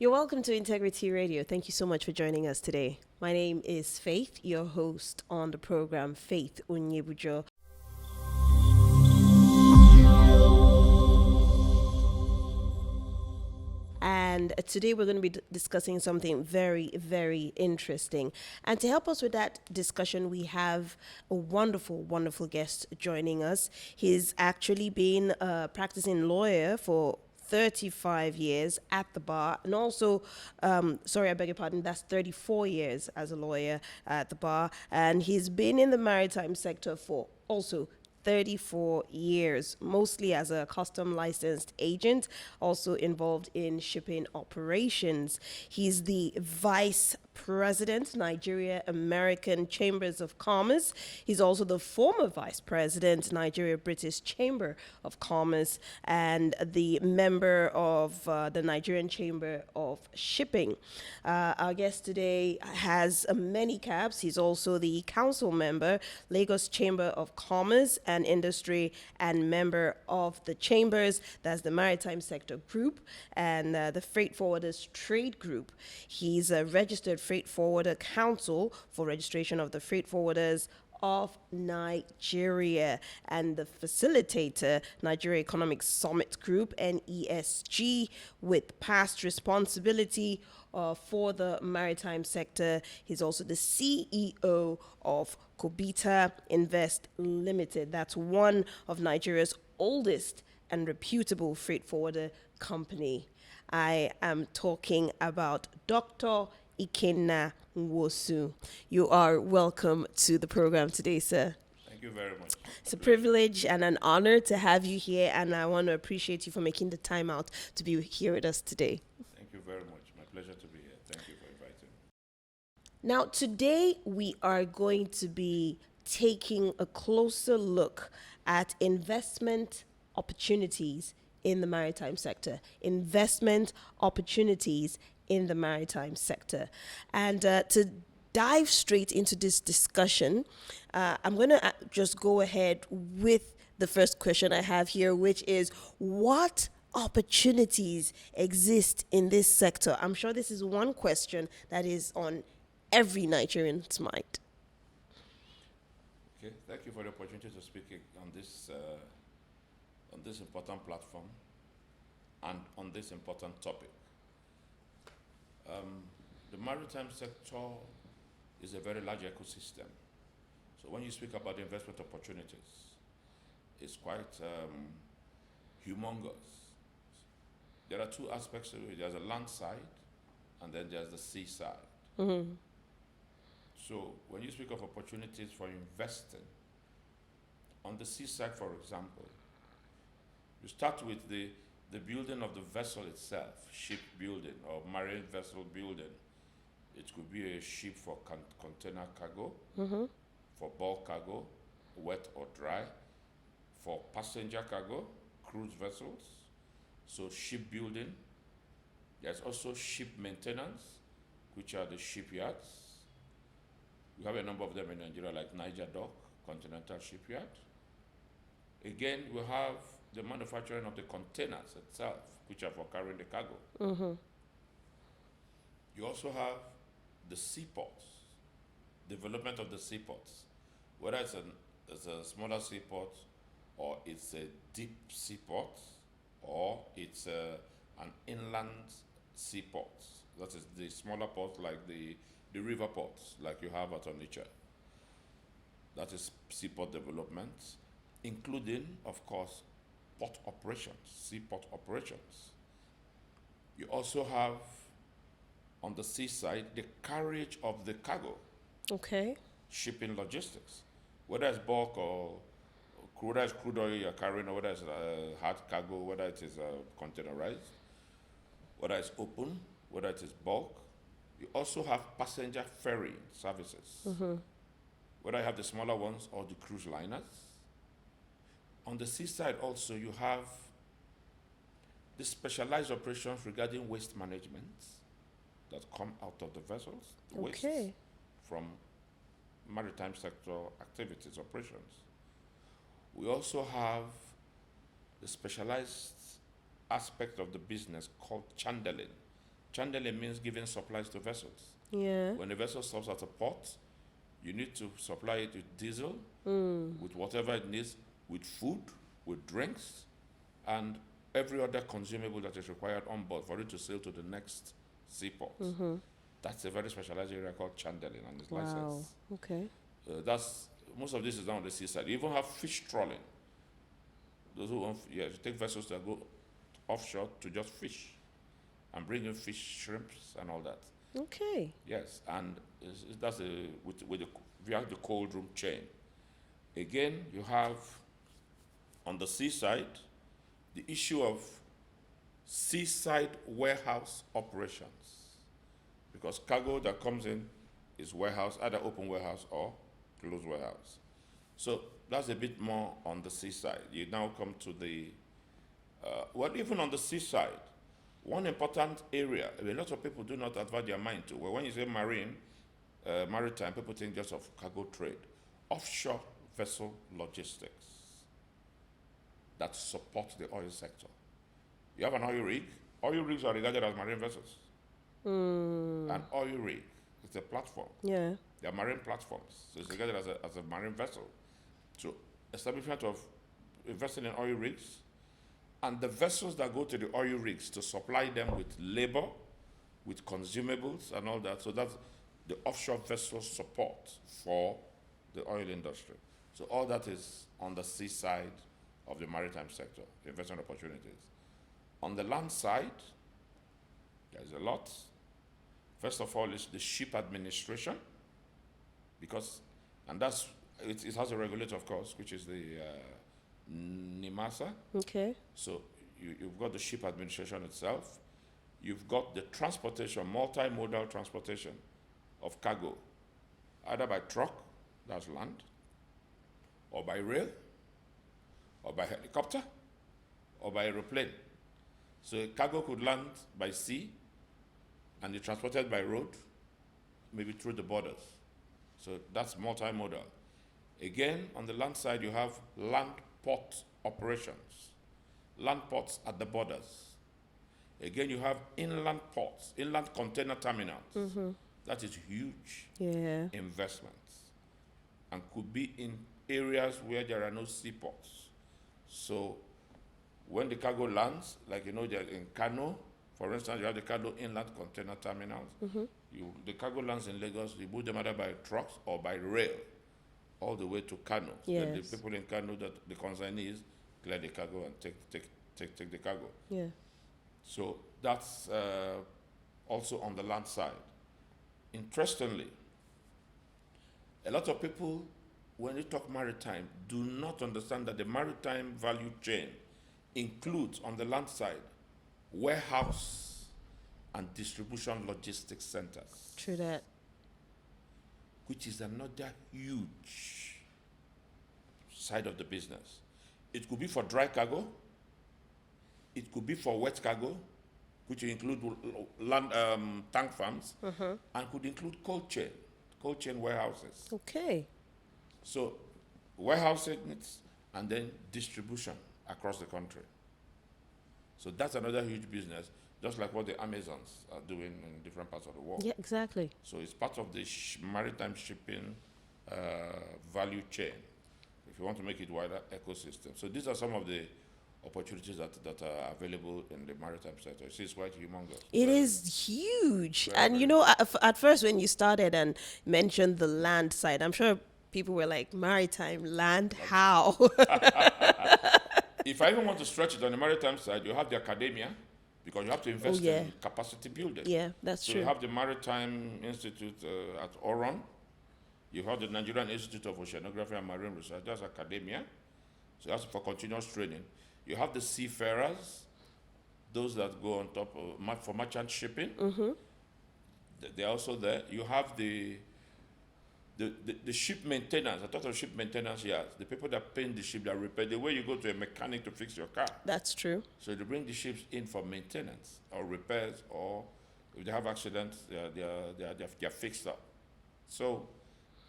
You're welcome to Integrity Radio. Thank you so much for joining us today. My name is Faith, your host on the program, Faith Onyebujo. And today we're going to be discussing something very, very interesting. And to help us with that discussion, we have a wonderful, wonderful guest joining us. He's actually been a practicing lawyer for 35 years at the bar, and also, I beg your pardon, that's 34 years as a lawyer at the bar. And he's been in the maritime sector for also 34 years, mostly as a custom licensed agent, also involved in shipping operations. He's the vice president, Nigeria American Chambers of Commerce. He's also the former vice president, Nigeria British Chamber of Commerce, and the member of the Nigerian Chamber of Shipping. Our guest today has many caps. He's also the council member, Lagos Chamber of Commerce and Industry, and member of the Chambers, that's the Maritime Sector Group, and the Freight Forwarders Trade Group. He's a registered Freight Forwarder Council for registration of the Freight Forwarders of Nigeria, and the facilitator, Nigeria Economic Summit Group, NESG, with past responsibility for the maritime sector. He's also the CEO of Kobita Invest Limited. That's one of Nigeria's oldest and reputable freight forwarder company. I am talking about Dr. Ikenna Nwosu. You are welcome to the program today, sir. Thank you very much. It's a privilege and an honor to have you here, and I want to appreciate you for making the time out to be here with us today. Thank you very much. My pleasure to be here. Thank you for inviting me. Now, today we are going to be taking a closer look at investment opportunities in the maritime sector. Investment opportunities in the maritime sector. And to dive straight into this discussion, I'm going to just go ahead with the first question I have here, which is, what opportunities exist in this sector? I'm sure this is one question that is on every Nigerian's mind. Okay, thank you for the opportunity to speak on this important platform and on this important topic. The maritime sector is a very large ecosystem. So when you speak about investment opportunities, it's quite humongous. There are two aspects to it. There's a land side, and then there's the sea side. Mm-hmm. So when you speak of opportunities for investing, on the seaside, for example, you start with the building of the vessel itself, ship building or marine vessel building. It could be a ship for container cargo, Mm-hmm. for bulk cargo, wet or dry, for passenger cargo, cruise vessels. So ship building. There's also ship maintenance, which are the shipyards. We have a number of them in Nigeria, like Niger Dock, Continental Shipyard. Again, we have the manufacturing of the containers itself, which are for carrying the cargo. Mm-hmm. You also have the seaports, development of the seaports, whether it's a smaller seaport, or it's a deep seaport, or it's an inland seaport. That is the smaller ports, like the river ports, like you have at Onitsha. That is seaport development, including, of course, port operations, seaport operations. You also have, on the seaside, the carriage of the cargo, Okay. shipping logistics, whether it's bulk or whether it's crude oil you're carrying, or whether it's hard cargo, whether it is containerized, whether it's open, whether it is bulk. You also have passenger ferry services, Mm-hmm. whether you have the smaller ones or the cruise liners. On the seaside also, you have the specialized operations regarding waste management that come out of the vessels, the wastes Okay. from maritime sector activities, operations. We also have the specialized aspect of the business called chandling, Chandelier means giving supplies to vessels. Yeah. When a vessel stops at a port, you need to supply it with diesel, with whatever it needs, with food, with drinks, and every other consumable that is required on board for it to sail to the next seaport. That's a very specialized area called chandelier and it's Wow. licensed. Okay. That's most of this is down on the seaside. You even have fish trawling. Those who want, you take vessels that go offshore to just fish and bring in fish, shrimps, and all that. Okay. Yes, and that's via the cold room chain. Again, you have on the seaside the issue of seaside warehouse operations, because cargo that comes in is warehouse, either open warehouse or closed warehouse. So that's a bit more on the seaside. You now come to the, well, even on the seaside, one important area, a lot of people do not advert their mind to, well, when you say maritime, people think just of cargo trade. Offshore vessel logistics that support the oil sector. You have an oil rig. Oil rigs are regarded as marine vessels. An oil rig is a platform. Yeah. They are marine platforms. So it's regarded as a marine vessel. So establishment of investing in oil rigs, and the vessels that go to the oil rigs to supply them with labor, with consumables and all that. So that's the offshore vessel support for the oil industry. So all that is on the seaside of the maritime sector, investment opportunities. On the land side, there's a lot. First of all is the ship administration, because, and that's, it has a regulator, of course, which is the NIMASA. Okay. So you've got the ship administration itself. You've got the transportation, multimodal transportation of cargo, either by truck, that's land, or by rail, or by helicopter, or by aeroplane. So cargo could land by sea and be transported by road, maybe through the borders. So that's multimodal. Again, on the land side, you have land port operations, land ports at the borders. Again, you have inland ports, inland container terminals. That is huge investments, and could be in areas where there are no seaports. So when the cargo lands, like in Kano, for instance, you have the Kano inland container terminals. The cargo lands in Lagos, you move them either by trucks or by rail, all the way to Kano. Yes. Then the people in Kano, that the consignees, clear the cargo and take the cargo. Yeah. So that's also on the land side. Interestingly, a lot of people, when they talk maritime, do not understand that the maritime value chain includes, on the land side, warehouse and distribution logistics centers. True that. Which is another huge side of the business. It could be for dry cargo. It could be for wet cargo, which include land tank farms, and could include cold chain warehouses. Okay. So warehousing and then distribution across the country. So that's another huge business, just like what the Amazons are doing in different parts of the world. Yeah, exactly. So it's part of the maritime shipping value chain, if you want to make it wider ecosystem. So these are some of the opportunities that are available in the maritime sector. It's quite humongous. It is huge. Very, And very you know, at first when you started and mentioned the land side, I'm sure people were like, maritime, land, how? If I even want to stretch it on the maritime side, you have the academia, because you have to invest yeah. in capacity building. Yeah, that's So true. you have the Maritime Institute at Oron. You have the Nigerian Institute of Oceanography and Marine Research. That's academia. So that's for continuous training. You have the seafarers, those that go on top of, for merchant shipping. They're also there. You have the ship maintenance. I thought of ship maintenance yards. The people that paint the ship, that repair. The way you go to a mechanic to fix your car. That's true. So they bring the ships in for maintenance or repairs, or if they have accidents, they're fixed up. So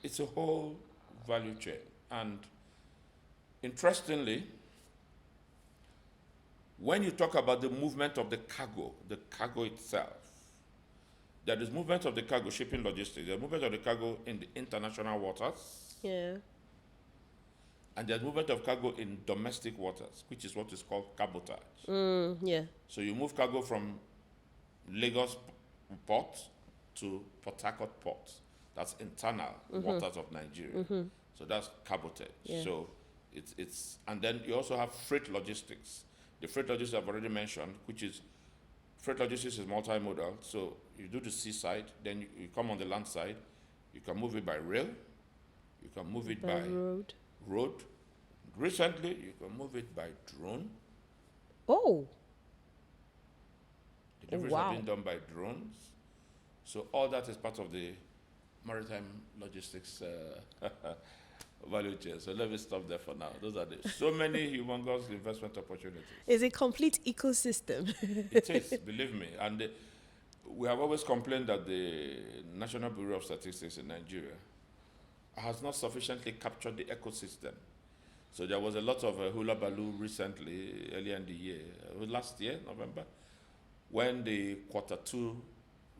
it's a whole value chain. And interestingly, when you talk about the movement of the cargo itself, There is movement of the cargo, shipping logistics. There's movement of the cargo in the international waters, Yeah. and there's movement of cargo in domestic waters, which is what is called cabotage. Yeah. So you move cargo from Lagos port to Port Harcourt port. That's internal waters of Nigeria. So that's cabotage. Yeah. So it's and then you also have freight logistics. The freight logistics I've already mentioned, which is freight logistics is multimodal. So you do the seaside, then you come on the land side. You can move it by rail. You can move it by road. Recently, you can move it by drone. Oh. The deliveries wow. have been done by drones. So all that is part of the maritime logistics value chain. So let me stop there for now. Those are the so many humongous investment opportunities. It's a complete ecosystem. It is, believe me. And we have always complained that the National Bureau of Statistics in Nigeria has not sufficiently captured the ecosystem. So there was a lot of hula baloo recently, earlier in the year, last year, November, when the Q2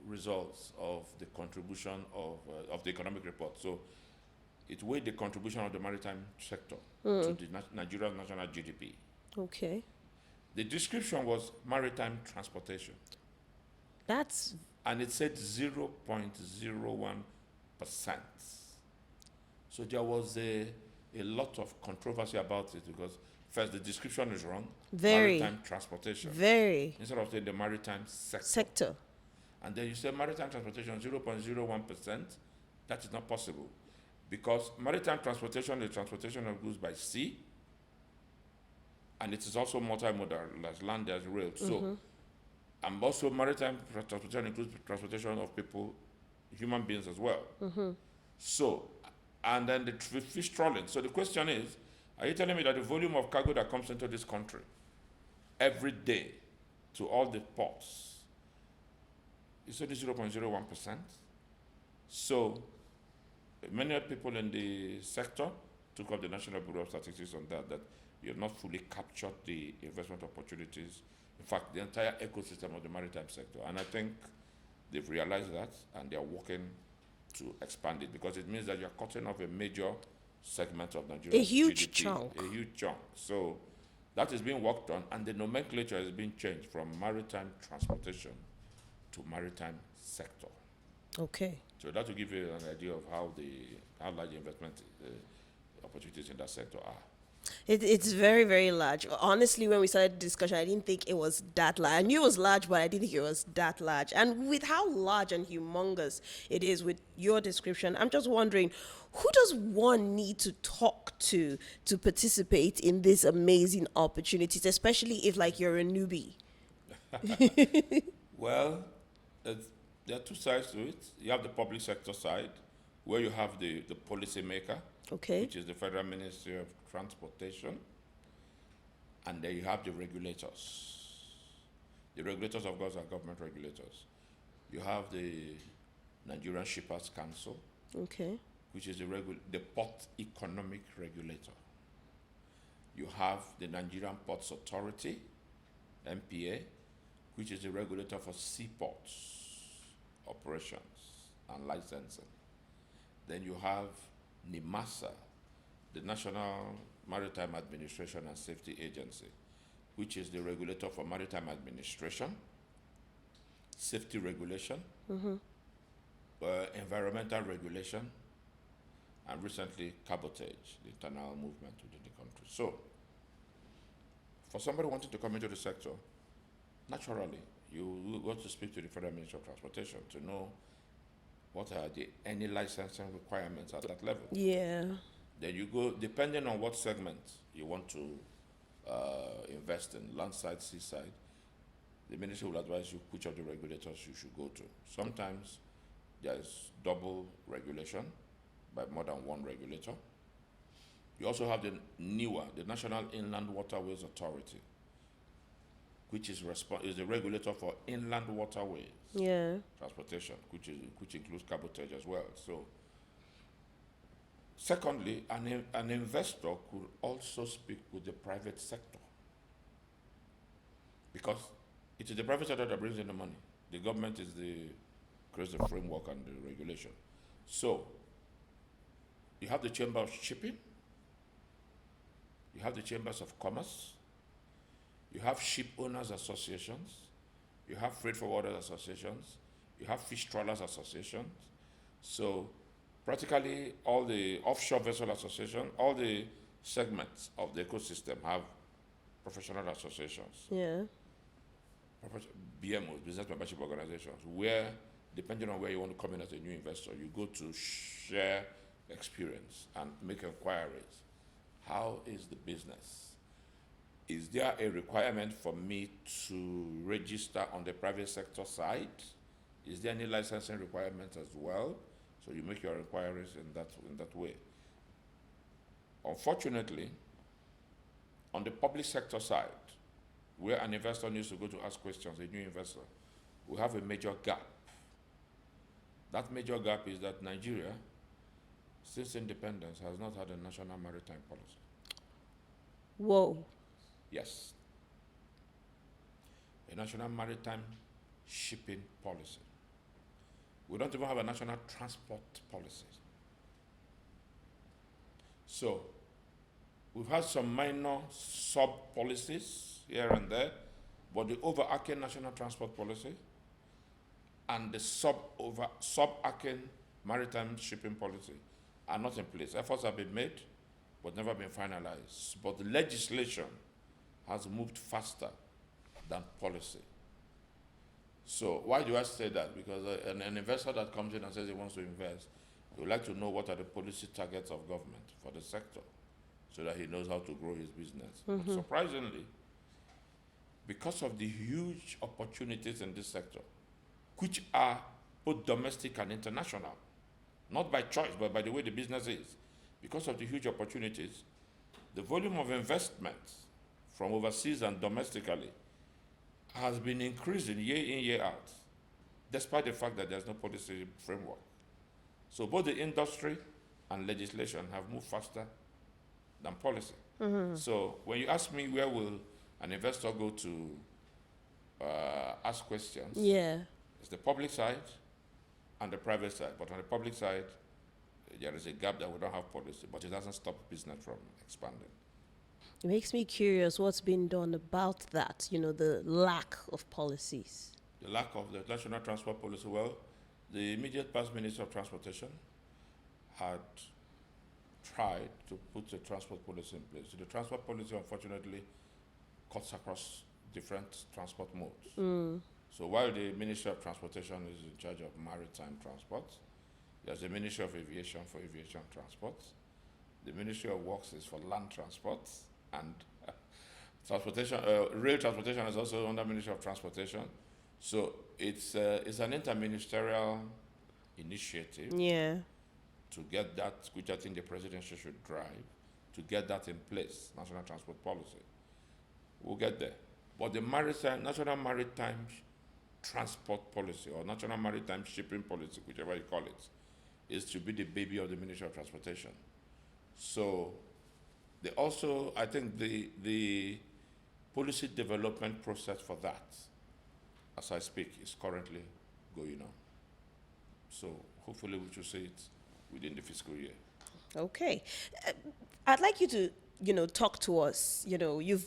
results of the contribution of the economic report. So it weighed the contribution of the maritime sector to the Nigerian national GDP. Okay. The description was maritime transportation. That's And it said 0.01%. So there was a lot of controversy about it because first the description is wrong. Very. Maritime transportation. very Instead of saying the maritime sector. sector. And then you say maritime transportation 0.01%. That is not possible. Because maritime transportation is transportation of goods by sea. And it is also multimodal, as land as rail. So, and also maritime transportation includes transportation of people, human beings as well. So, and then the fish trawling. So the question is, are you telling me that the volume of cargo that comes into this country every day to all the ports is only 0.01%? So many people in the sector took up the National Bureau of Statistics on that you have not fully captured the investment opportunities. In fact, the entire ecosystem of the maritime sector. And I think they've realized that and they're working to expand it because it means that you're cutting off a major segment of Nigeria's A huge GDP, chunk. A huge chunk. So that is being worked on, and the nomenclature has been changed from maritime transportation to maritime sector. Okay. So that will give you an idea of how large investment opportunities in that sector are. It's very, very large. Honestly, when we started the discussion, I didn't think it was that large. I knew it was large, but I didn't think it was that large. And with how large and humongous it is with your description, I'm just wondering, who does one need to talk to participate in these amazing opportunities, especially if, like, you're a newbie? Well, there are two sides to it. You have the public sector side, where you have the policymaker, Okay. which is the Federal Ministry of Transportation, and then you have the regulators. The regulators, of course, are government regulators. You have the Nigerian Shippers Council, Okay. which is the port economic regulator. You have the Nigerian Ports Authority, NPA, which is the regulator for seaports operations and licensing. Then you have NIMASA, the National Maritime Administration and Safety Agency, which is the regulator for maritime administration, safety regulation, environmental regulation, and recently cabotage, the internal movement within the country. So, for somebody wanting to come into the sector, naturally, you want to speak to the Federal Ministry of Transportation to know what are any licensing requirements at that level. Yeah. Then you go, depending on what segment you want to invest in, landside, seaside, the ministry will advise you which of the regulators you should go to. Sometimes there is double regulation by more than one regulator. You also have the NIWA, the National Inland Waterways Authority, which is the regulator for inland waterways Yeah. transportation, which includes cabotage as well. So, secondly, an investor could also speak with the private sector because it is the private sector that brings in the money. The government is the creates the framework and the regulation. So, you have the Chamber of Shipping, you have the Chambers of Commerce, you have Ship Owners Associations, you have Freight Forwarders Associations, you have Fish Trawlers Associations. So practically all the offshore vessel association, all the segments of the ecosystem have professional associations. Yeah. BMOs, business membership organizations, where depending on where you want to come in as a new investor, you go to share experience and make inquiries. How is the business? Is there a requirement for me to register on the private sector side? Is there any licensing requirements as well? So you make your inquiries in that way. Unfortunately, on the public sector side, where an investor needs to go to ask questions, a new investor, we have a major gap. That major gap is that Nigeria, since independence, has not had a national maritime policy. Whoa. Yes. A national maritime shipping policy. We don't even have a national transport policy. So, we've had some minor sub-policies here and there, but the overarching national transport policy and the sub-arching maritime shipping policy are not in place. Efforts have been made, but never been finalized. But the legislation has moved faster than policy. So why do I say that? Because an investor that comes in and says he wants to invest, he would like to know what are the policy targets of government for the sector so that he knows how to grow his business. But surprisingly, because of the huge opportunities in this sector, which are both domestic and international, not by choice, but by the way the business is, because of the huge opportunities, the volume of investment from overseas and domestically has been increasing year in, year out, despite the fact that there's no policy framework. So both the industry and legislation have moved faster than policy. So when you ask me where will an investor go to ask questions, it's the public side and the private side. But on the public side, there is a gap that we don't have policy, but it doesn't stop business from expanding. It makes me curious what's been done about that, the lack of policies. The lack of the national transport policy, well, the immediate past Minister of Transportation had tried to put a transport policy in place. So the transport policy, unfortunately, cuts across different transport modes. So while the Ministry of Transportation is in charge of maritime transport, there's the Ministry of Aviation for aviation transport. The Ministry of Works is for land transport, and transportation, rail transportation is also under Ministry of Transportation. So it's an interministerial initiative to get that, which I think the presidency should drive, to get that in place, national transport policy. We'll get there. But the national maritime transport policy, or national maritime shipping policy, whichever you call it, is to be the baby of the Ministry of Transportation. So they also, I think the policy development process for that, as I speak, is currently going on. So hopefully we should see it within the fiscal year. Okay. I'd like you to, talk to us. You've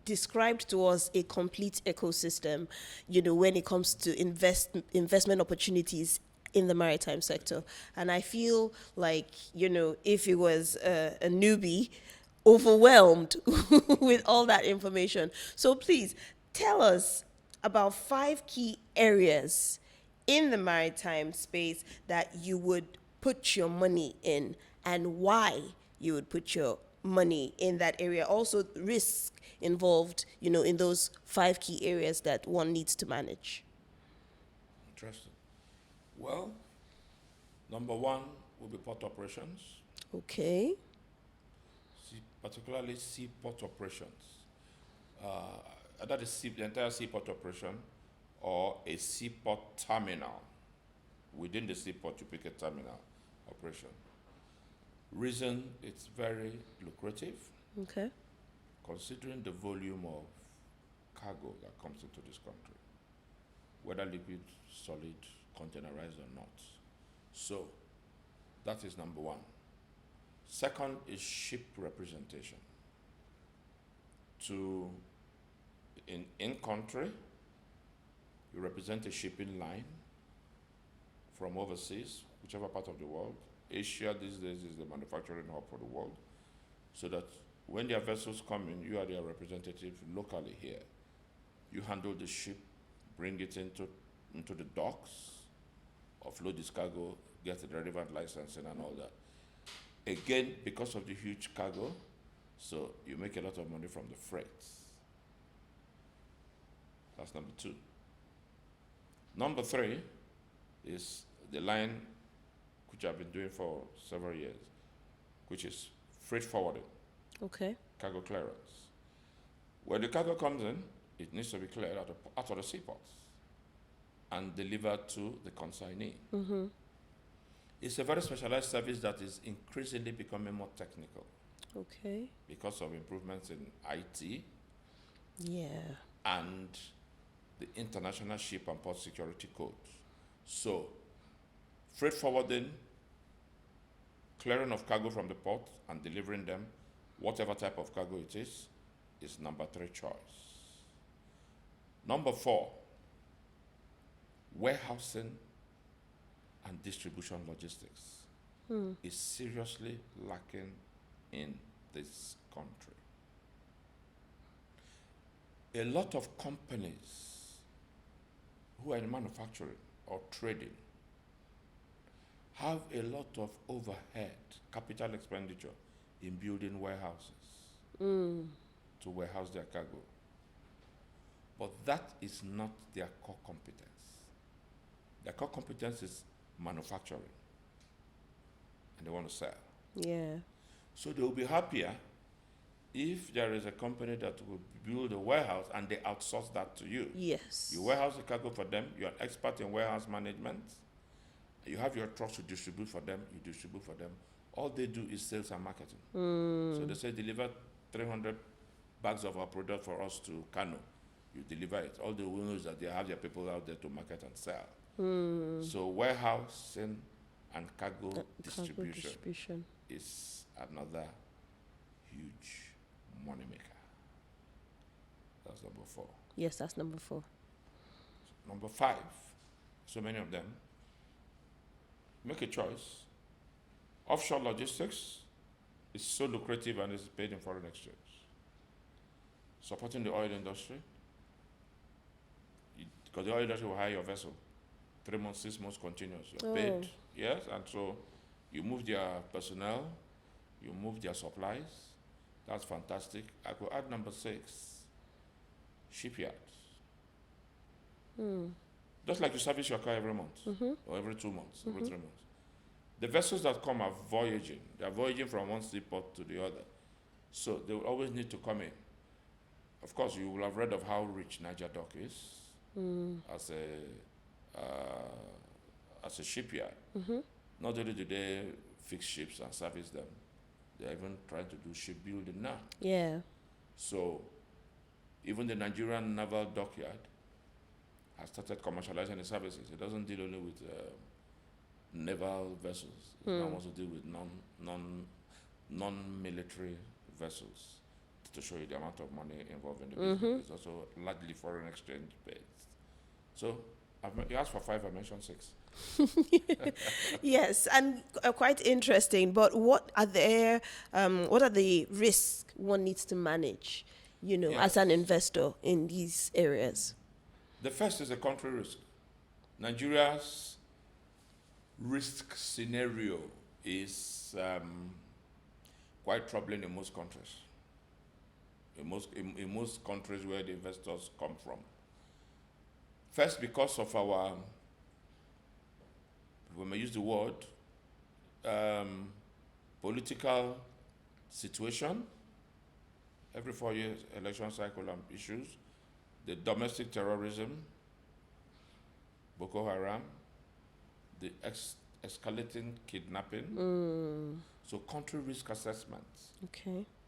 described to us a complete ecosystem, when it comes to investment opportunities in the maritime sector. And I feel like, if it was a newbie, overwhelmed with all that information. So please tell us about 5 key areas in the maritime space that you would put your money in, and why you would put your money in that area. Also, risk involved, in those 5 key areas that one needs to manage. Interesting. Well, number 1 will be port operations. Okay. Particularly seaport operations. Either the entire seaport operation or a seaport terminal. Within the seaport, you pick a terminal operation. Reason, it's very lucrative. Okay. Considering the volume of cargo that comes into this country, whether liquid, solid, containerized or not. So that is number one. Second is ship representation. In country, you represent a shipping line from overseas, whichever part of the world. Asia these days is the manufacturing hub for the world. So that when their vessels come in, you are their representative locally here. You handle the ship, bring it into the docks, offload this cargo, get the relevant licensing and all that. Again, because of the huge cargo, so you make a lot of money from the freight. That's number two. Number three is the line which I've been doing for several years, which is freight forwarding. Okay. Cargo clearance. When the cargo comes in, it needs to be cleared out of the seaports and delivered to the consignee. Mm-hmm. It's a very specialized service that is increasingly becoming more technical. Okay. Because of improvements in IT. Yeah. And the International Ship and Port Security Code. So, freight forwarding, clearing of cargo from the port and delivering them, whatever type of cargo it is number 3 choice. Number 4, warehousing and distribution logistics is seriously lacking in this country. A lot of companies who are in manufacturing or trading have a lot of overhead, capital expenditure in building warehouses to warehouse their cargo. But that is not their core competence. Their core competence is manufacturing, and they want to sell. Yeah. So they will be happier if there is a company that will build a warehouse and they outsource that to you. Yes. You warehouse the cargo for them, you're an expert in warehouse management, you have your trucks to distribute for them, you distribute for them. All they do is sales and marketing. So they say, deliver 300 bags of our product for us to Kano. You deliver it. All they will know is that they have their people out there to market and sell. So warehousing and cargo distribution is another huge money maker. That's number 4. Yes, that's number 4. Number 5, so many of them, make a choice. Offshore logistics is so lucrative and is paid in foreign exchange. Supporting the oil industry, because the oil industry will hire your vessel 3 months, 6 months continuous. You're paid, yes, and so you move their personnel, you move their supplies. That's fantastic. I could add number 6, shipyards. Just like you service your car every month, or every 2 months, every 3 months. The vessels that come are voyaging. They're voyaging from one seaport to the other. So they will always need to come in. Of course, you will have read of how rich Niger Dock is as a shipyard. Not only do they fix ships and service them, they're even trying to do shipbuilding now. Yeah. So even the Nigerian Naval Dockyard has started commercializing the services. It doesn't deal only with naval vessels. It now wants to deal with non-military vessels, to show you the amount of money involved in the business. It's also largely foreign exchange based. So you asked for 5, I mentioned 6. Yes, and quite interesting. But what are the risks one needs to manage, as an investor in these areas? The first is a country risk. Nigeria's risk scenario is quite troubling in most countries. In most countries where the investors come from. First, because of our, we may use the word, political situation. Every 4 years, election cycle and issues. The domestic terrorism, Boko Haram, the escalating kidnapping. So country risk assessment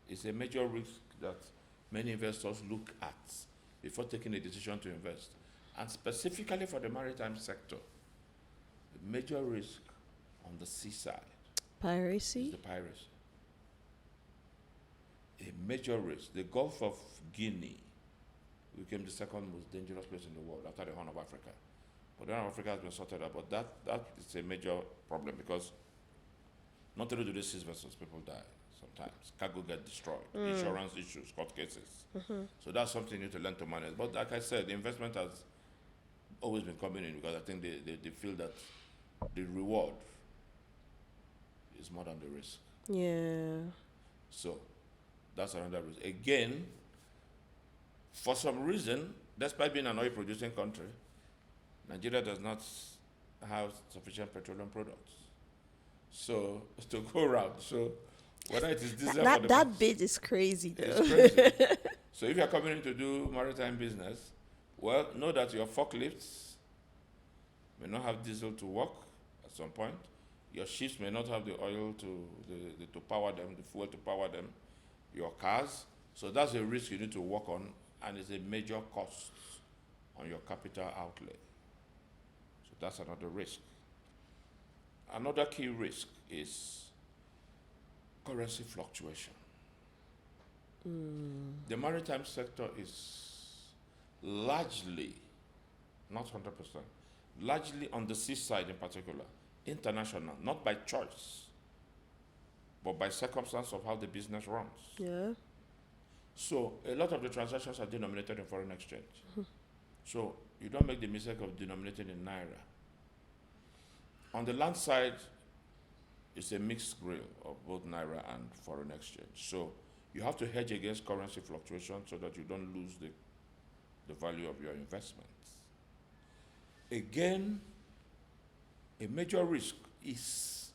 is a major risk that many investors look at before taking a decision to invest. And specifically for the maritime sector, major risk on the seaside is Piracy? the piracy. A major risk. The Gulf of Guinea became the second most dangerous place in the world after the Horn of Africa. But the Horn of Africa has been sorted out, but that is a major problem because not only do they seize vessels, people die sometimes. Cargo get destroyed, insurance issues, court cases. So that's something you need to learn to manage. But like I said, the investment has always been coming in because I think they feel that the reward is more than the risk. Yeah. So that's another reason. Again, for some reason, despite being an oil producing country, Nigeria does not have sufficient petroleum products. So to go around. So whether it is diesel for the That bit is crazy though. it's crazy. So if you're coming in to do maritime business, well, know that your forklifts may not have diesel to work at some point. Your ships may not have the oil to power them, the fuel to power them, your cars. So that's a risk you need to work on, and it's a major cost on your capital outlay. So that's another risk. Another key risk is currency fluctuation. The maritime sector is largely, not 100%, largely on the seaside in particular, international, not by choice, but by circumstance of how the business runs. Yeah. So a lot of the transactions are denominated in foreign exchange. So you don't make the mistake of denominating in Naira. On the land side, it's a mixed grill of both Naira and foreign exchange. So you have to hedge against currency fluctuation so that you don't lose the value of your investments. Again, a major risk is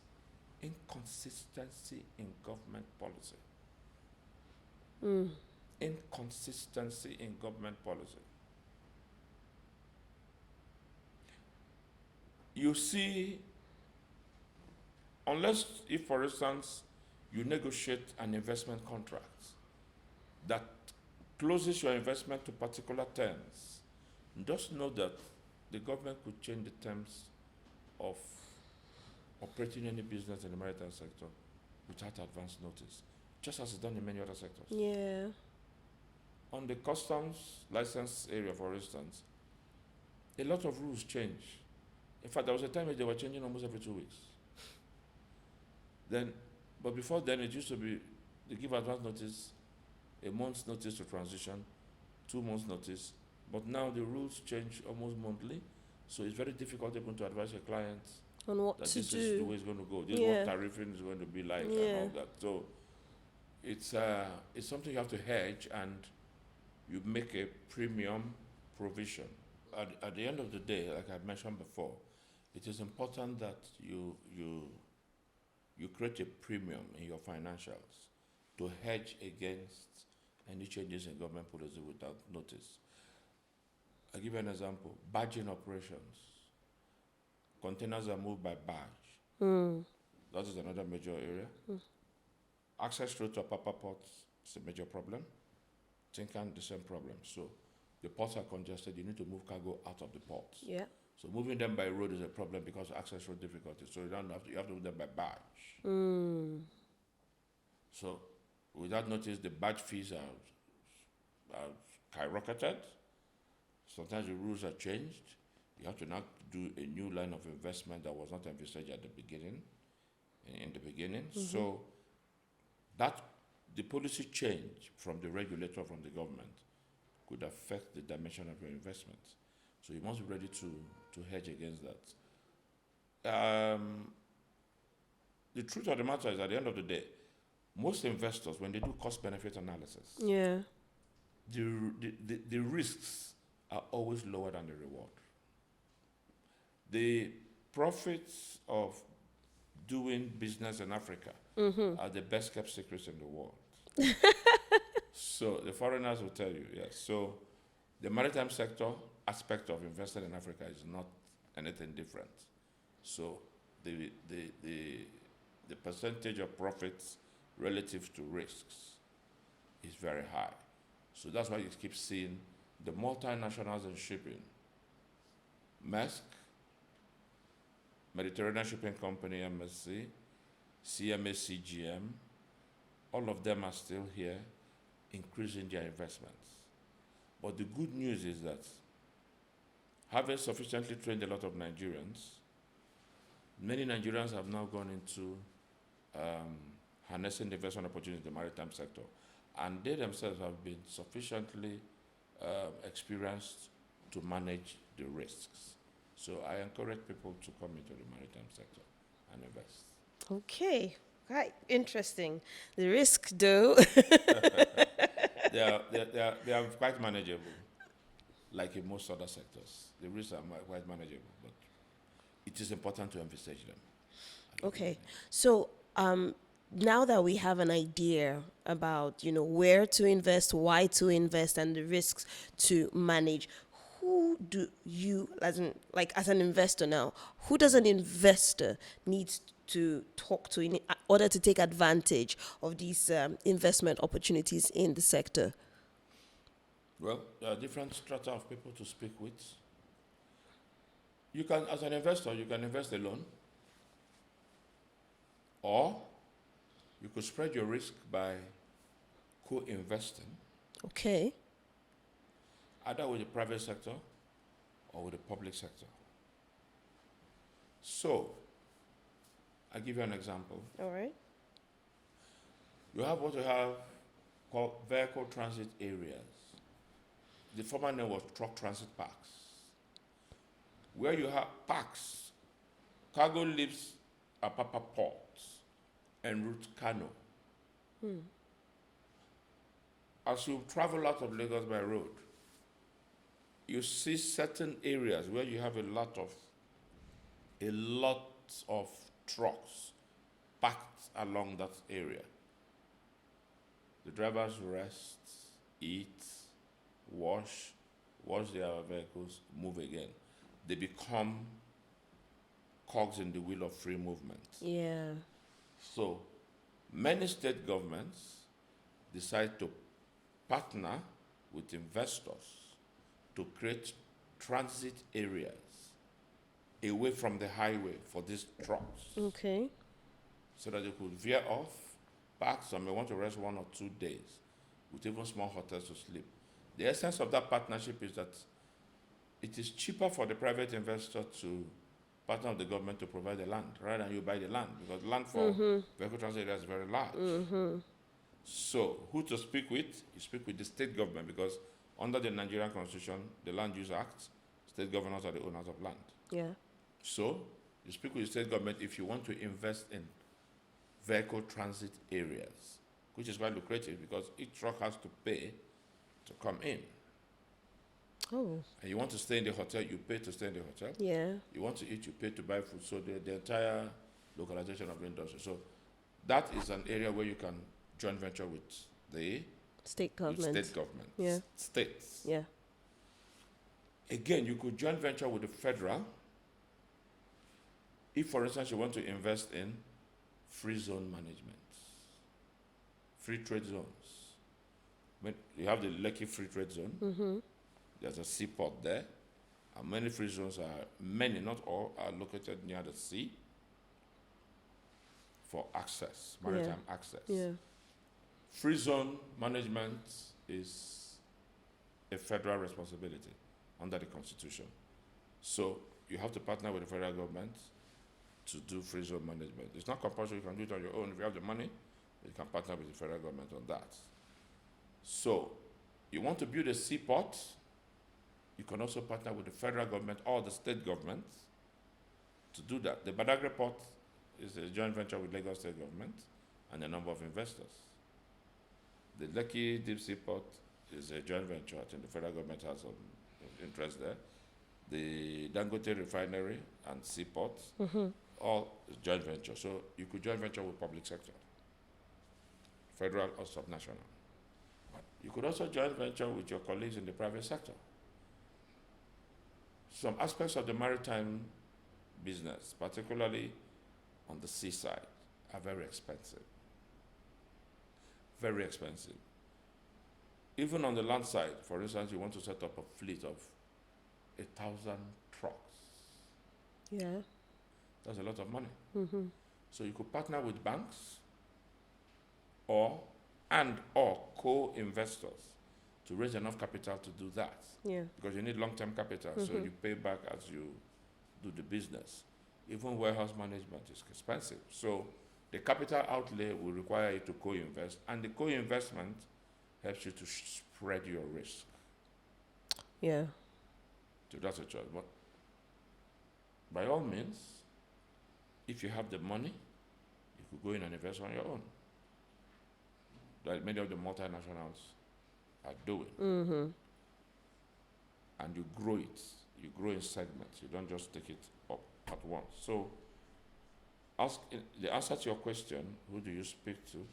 inconsistency in government policy. Inconsistency in government policy. You see, unless if, for instance, you negotiate an investment contract that closes your investment to particular terms, just know that the government could change the terms of operating any business in the maritime sector without advance notice, just as it's done in many other sectors. Yeah. On the customs license area, for instance, a lot of rules change. In fact, there was a time when they were changing almost every 2 weeks. But before then, it used to be, they give advance notice, a month's notice to transition, 2 months notice. But now the rules change almost monthly, so it's very difficult even to advise a client On what that to this do. is the way it's going to go. This is what tariffing is going to be like and all that. So it's something you have to hedge, and you make a premium provision. At the end of the day, like I mentioned before, it is important that you create a premium in your financials to hedge against any changes in government policy without notice. I'll give you an example. Barging operations. Containers are moved by barge. That is another major area. Access road to Apapa ports is a major problem. Tinkan, the same problem. So the ports are congested. You need to move cargo out of the ports. Yeah. So moving them by road is a problem because of access road difficulties. So you have to move them by barge. So without notice, the barge fees are skyrocketed. Sometimes the rules are changed. You have to now do a new line of investment that was not envisaged at the beginning. In the beginning, so that the policy change from the regulator, from the government, could affect the dimension of your investment. So you must be ready to hedge against that. The truth of the matter is, at the end of the day, most investors, when they do cost-benefit analysis, the risks are always lower than the reward. The profits of doing business in Africa are the best kept secrets in the world. So the foreigners will tell you, yes. So the maritime sector aspect of investing in Africa is not anything different. So the percentage of profits relative to risks is very high. So that's why you keep seeing the multinationals in shipping, Maersk, Mediterranean Shipping Company, MSC, CMA CGM, all of them are still here increasing their investments. But the good news is that having sufficiently trained a lot of Nigerians, many Nigerians have now gone into harnessing the investment opportunities in the maritime sector. And they themselves have been sufficiently experienced to manage the risks. So I encourage people to come into the maritime sector and invest. Okay, right, interesting. The risk, though. They are quite manageable, like in most other sectors. The risks are quite manageable, but it is important to envisage them. Okay, so now that we have an idea about where to invest, why to invest, and the risks to manage, who do you, as an investor now, who does an investor need to talk to in order to take advantage of these investment opportunities in the sector? Well, there are different strata of people to speak with. You can, as an investor, you can invest alone, or you could spread your risk by co-investing, Okay. either with the private sector or with the public sector. So, I'll give you an example. All right. You have what you have called vehicle transit areas. The former name was truck transit parks, where you have parks. Cargo leaves Apapa Port en route Kano. As you travel out of Lagos by road, you see certain areas where you have a lot of trucks packed along that area. The drivers rest, eat, wash their vehicles, move again. They become cogs in the wheel of free movement. Yeah. So many state governments decide to partner with investors to create transit areas away from the highway for these trucks, Okay. so that they could veer off, park some, may want to rest 1 or 2 days, with even small hotels to sleep. The essence of that partnership is that it is cheaper for the private investor to partner with the government to provide the land rather than you buy the land, because land for vehicle transit area is very large. So who to speak with? You speak with the state government, because under the Nigerian Constitution, the Land Use Act, state governors are the owners of land. Yeah. So you speak with the state government if you want to invest in vehicle transit areas, which is quite lucrative because each truck has to pay to come in. Oh. And you want to stay in the hotel, you pay to stay in the hotel. Yeah. You want to eat, you pay to buy food. So the entire localization of the industry. So that is an area where you can joint venture with the State government. state government. Yeah. States. Yeah. Again, you could joint venture with the federal. If, for instance, you want to invest in free zone management, free trade zones. When you have the Lekki Free Trade Zone, there's a seaport there, and many free zones not all, are located near the sea for access, maritime access. Yeah. Free zone management is a federal responsibility under the Constitution. So you have to partner with the federal government to do free zone management. It's not compulsory, you can do it on your own. If you have the money, you can partner with the federal government on that. So you want to build a seaport, you can also partner with the federal government or the state government to do that. The Badagry port is a joint venture with Lagos state government and a number of investors. The Lekki Deep Sea Port is a joint venture. I think the federal government has some interest there. The Dangote refinery and seaport, all is joint venture. So you could joint venture with public sector, federal or subnational. You could also joint venture with your colleagues in the private sector. Some aspects of the maritime business, particularly on the seaside, are very expensive. Very expensive. Even on the land side, for instance, you want to set up a fleet of 1,000 trucks. Yeah. That's a lot of money. So you could partner with banks or co-investors to raise enough capital to do that. Yeah. Because you need long-term capital, so you pay back as you do the business. Even warehouse management is expensive. So the capital outlay will require you to co-invest, and the co-investment helps you to spread your risk. Yeah. So that's a choice. But by all means, if you have the money, you could go in and invest on your own. Like many of the multinationals are doing. And you grow it. You grow in segments. You don't just take it up at once. So the answer to your question, who do you speak to,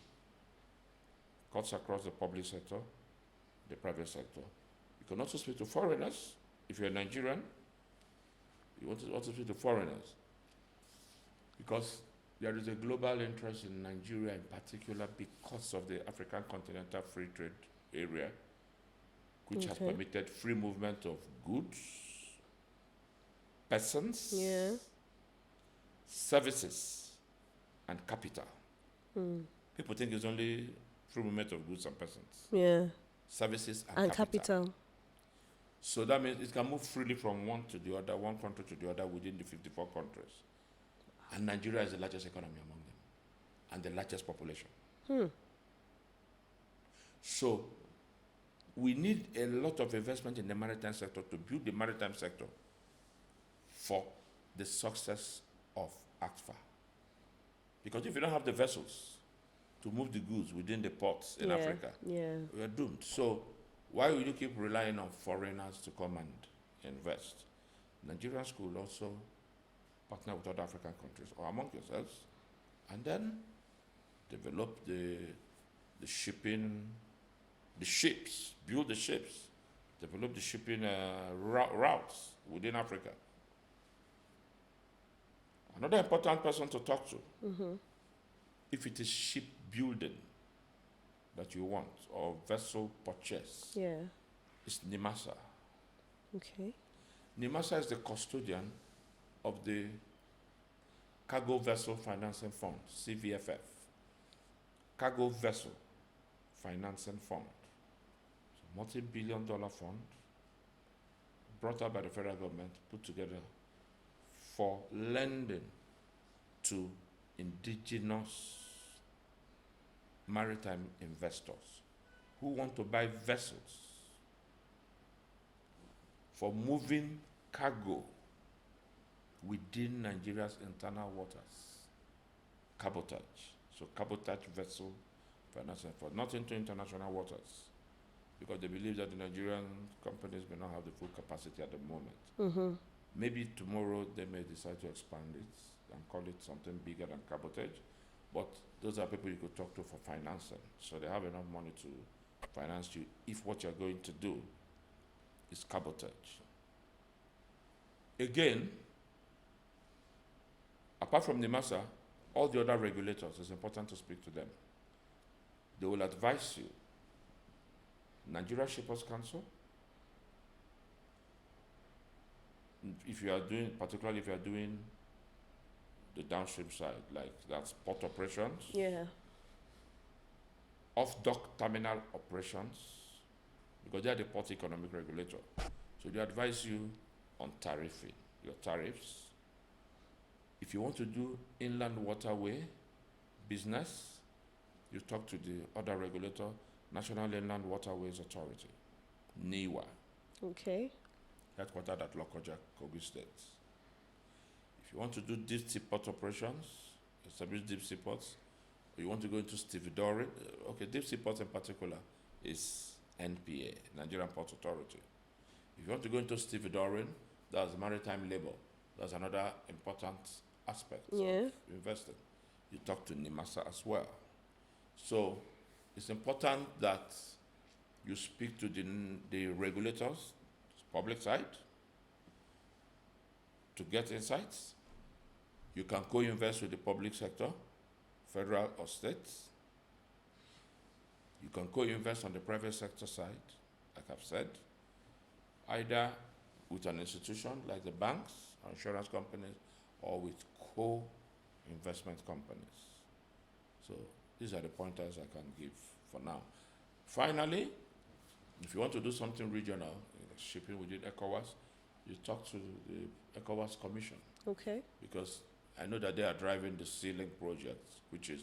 cuts across the public sector, the private sector. You can also speak to foreigners. If you're a Nigerian, you want to also speak to foreigners. Because there is a global interest in Nigeria in particular because of the African Continental Free Trade Area, which has permitted free movement of goods, persons, services, and capital. People think it's only free movement of goods and persons. Yeah. Services And capital. So that means it can move freely from one to the other, one country to the other within the 54 countries. And Nigeria is the largest economy among them and the largest population. So we need a lot of investment in the maritime sector to build the maritime sector for the success of ACFA. Because if you don't have the vessels to move the goods within the ports in Africa, we are doomed. So why will you keep relying on foreigners to come and invest? Nigerian school also partner with other African countries or among yourselves, and then develop the shipping, the ships, build the ships, develop the shipping routes within Africa. Another important person to talk to, if it is ship building that you want or vessel purchase, is NIMASA. Okay. NIMASA is the custodian of the Cargo Vessel Financing Fund, CVFF. Cargo Vessel Financing Fund. It's a multi-billion-dollar fund brought up by the federal government, put together for lending to indigenous maritime investors who want to buy vessels for moving cargo within Nigeria's internal waters. Cabotage. So cabotage vessel financing for not into international waters, because they believe that the Nigerian companies may not have the full capacity at the moment. Maybe tomorrow they may decide to expand it and call it something bigger than cabotage, but those are people you could talk to for financing. So they have enough money to finance you if what you're going to do is cabotage. Again, apart from NIMASA, all the other regulators, it's important to speak to them. They will advise you. Nigeria Shippers Council, if you are doing, particularly if you are doing the downstream side, like that's port operations, off-dock terminal operations, because they are the port economic regulator. So they advise you on tariffing, your tariffs. If you want to do inland waterway business, you talk to the other regulator, National Inland Waterways Authority, NIWA. Okay. Headquartered at Lokoja, Kogi State. If you want to do deep sea port operations, establish deep sea ports, or you want to go into stevedoring, deep sea ports in particular is NPA, Nigerian Port Authority. If you want to go into stevedoring, that's maritime labor. That's another important aspect of investing. You talk to NIMASA as well. So it's important that you speak to the regulators, public side, to get insights. You can co-invest with the public sector, federal or states. You can co-invest on the private sector side, like I've said, either with an institution like the banks or insurance companies, or with co-investment companies. So these are the pointers I can give for now. Finally, if you want to do something regional, shipping within ECOWAS, you talk to the ECOWAS Commission, Okay. because I know that they are driving the Sea-Link project, which is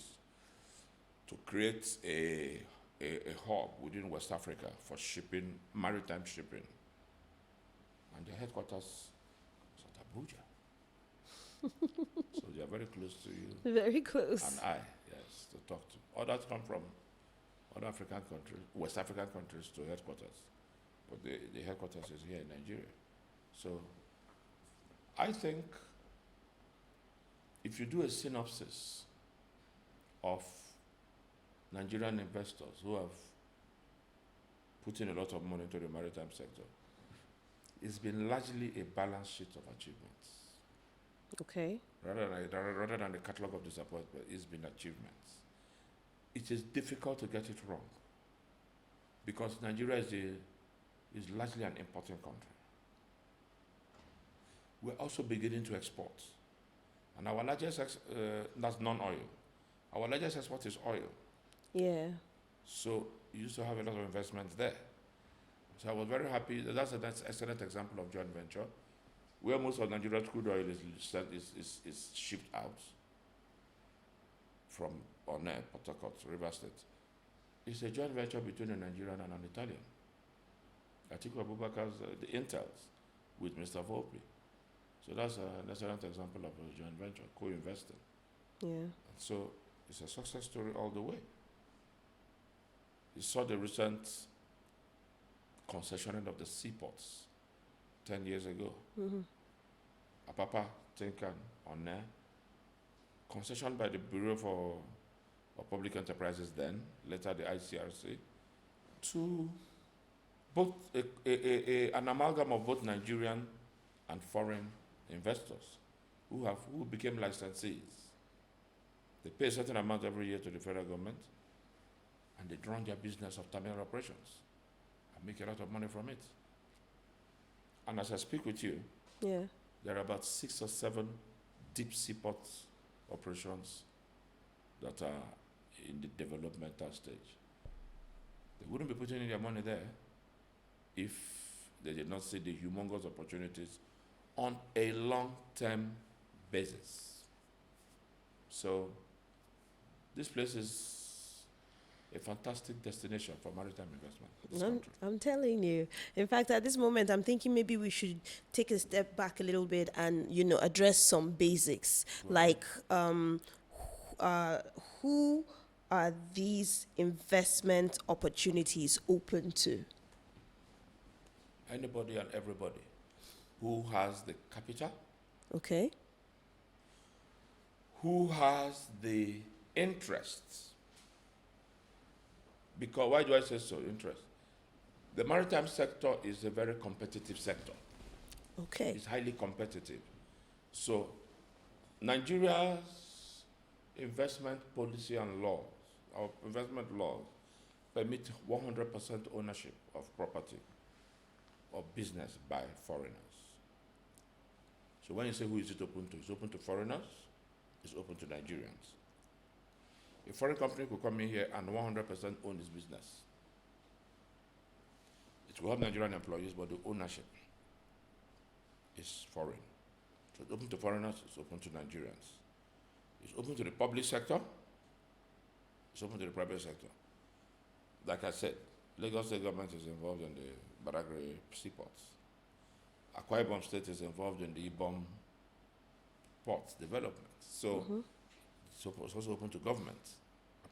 to create a hub within West Africa for shipping, maritime shipping. And their headquarters is at Abuja. So they are very close to you Very close. and I, yes, to talk to. Others come from other African countries, West African countries to headquarters. But the headquarters is here in Nigeria. So I think if you do a synopsis of Nigerian investors who have put in a lot of money into the maritime sector, it's been largely a balance sheet of achievements. Okay. Rather than the catalog of disappointment, it's been achievements. It is difficult to get it wrong because Nigeria is largely an importing country. We're also beginning to export. And our largest, that's non-oil. Our largest export is oil. Yeah. So you used to have a lot of investments there. So I was very happy. That's an excellent example of joint venture, where most of Nigeria's crude oil is shipped out from Onne, Port Harcourt, River State. It's a joint venture between a Nigerian and an Italian. Atiku Abubakar's, the Intels, with Mr. Volpi. So that's an excellent example of a joint venture, co-investing. Yeah. And so it's a success story all the way. You saw the recent concessioning of the seaports 10 years ago. Mm-hmm. Apapa, Tinkan, Onne, concessioned by the Bureau for Public Enterprises then, later the ICRC, to both an amalgam of both Nigerian and foreign investors who became licensees. They pay a certain amount every year to the federal government, and they run their business of terminal operations and make a lot of money from it. And as I speak with you, Yeah. there are about 6 or 7 deep seaport operations that are in the developmental stage. They wouldn't be putting in their money there if they did not see the humongous opportunities on a long-term basis. So this place is a fantastic destination for maritime investment in this country. I'm telling you. In fact, at this moment, I'm thinking maybe we should take a step back a little bit and, address some basics. Like, who are these investment opportunities open to? Anybody and everybody who has the capital, Okay. who has the interests. Because why do I say so? Interest. The maritime sector is a very competitive sector. Okay. It's highly competitive. So Nigeria's investment policy and laws, our investment laws, permit 100% ownership of property or business by foreigners. So when you say who is it open to, it's open to foreigners, it's open to Nigerians. A foreign company could come in here and 100% own this business. It will have Nigerian employees, but the ownership is foreign. So it's open to foreigners, it's open to Nigerians. It's open to the public sector, it's open to the private sector. Like I said, Lagos State government is involved in the Badagry seaports. Akwa Ibom State is involved in the Ibom port development. So it's also open to government,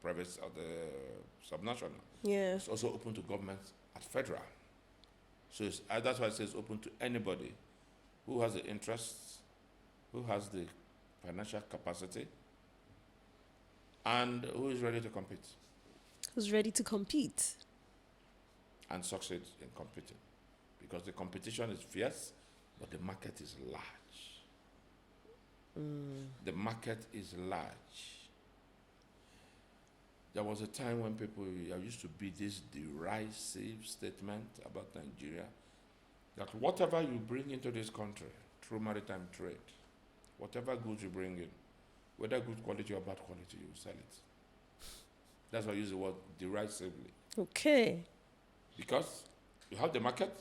private, the subnational. Yeah. It's also open to government at federal. So that's why it says open to anybody who has the interests, who has the financial capacity, and who is ready to compete. Who's ready to compete? And succeed in competing. Because the competition is fierce, but the market is large. The market is large. There was a time when I used to be this derisive statement about Nigeria, that whatever you bring into this country through maritime trade Whatever goods you bring in, whether good quality or bad quality, you sell it. That's why I use the word derisively. Okay. Because you have the market,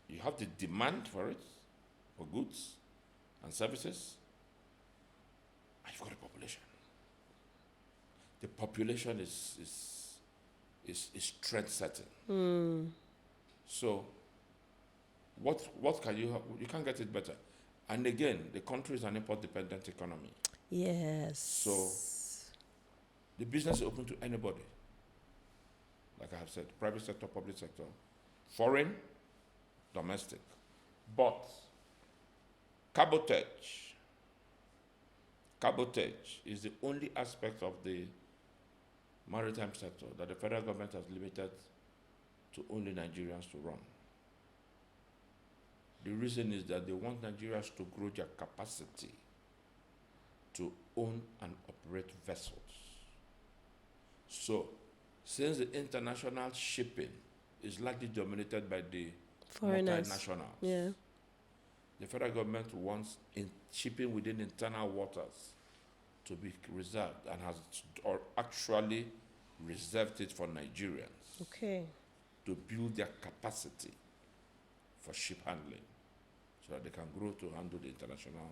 you have the demand for it, for goods and services, and you've got a population. The population is trend setting. So what can you can't get it better. And again, the country is an import dependent economy. Yes. So the business is open to anybody. Like I have said, private sector, public sector, foreign, domestic. But cabotage is the only aspect of the maritime sector that the federal government has limited to only Nigerians to run. The reason is that they want Nigerians to grow their capacity to own and operate vessels. So, since the international shipping is largely dominated by the Foreigners. multinationals, Yeah. the federal government wants shipping within internal waters to be reserved and has or actually reserved it for Nigerians Okay. to build their capacity for ship handling so that they can grow to handle the international